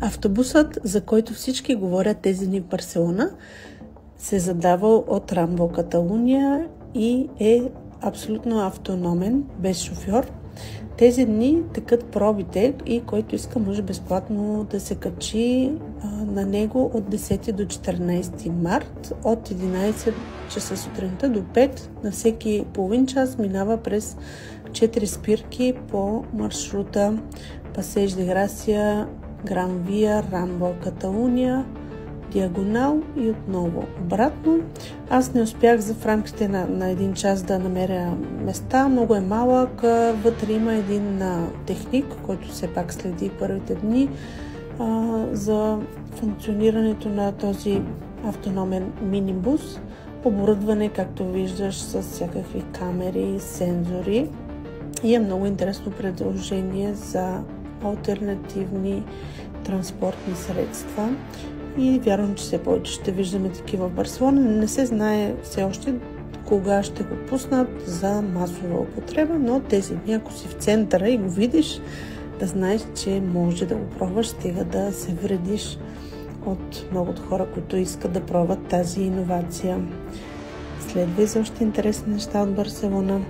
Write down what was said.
Автобусът, за който всички говорят тези дни в Барселона, се задавал от Рамбо Каталуния и е абсолютно автономен, без шофьор. Тези дни текат пробите и който иска може безплатно да се качи на него от 10 до 14 март, от 11 часа сутринта до 5. На всеки половин час минава през 4 спирки по маршрута Пасеж де Грасия, Гран Вия, Рамбо Каталуния, диагонал и отново обратно. Аз не успях в рамките на един час да намеря места. Много е малък. Вътре има един техник, който все пак следи първите дни за функционирането на този автономен минибус. Оборудване, както виждаш, с всякакви камери, сензори. И е много интересно предложение за алтернативни транспортни средства. И вярвам, че все повече ще виждаме такива в Барселона. Не се знае все още кога ще го пуснат за масова употреба, но тези дни, ако си в центъра и го видиш, да знаеш, че може да го пробваш, стига да се вредиш от много хора, които искат да пробват тази иновация. Следвай за още интересни неща от Барселона.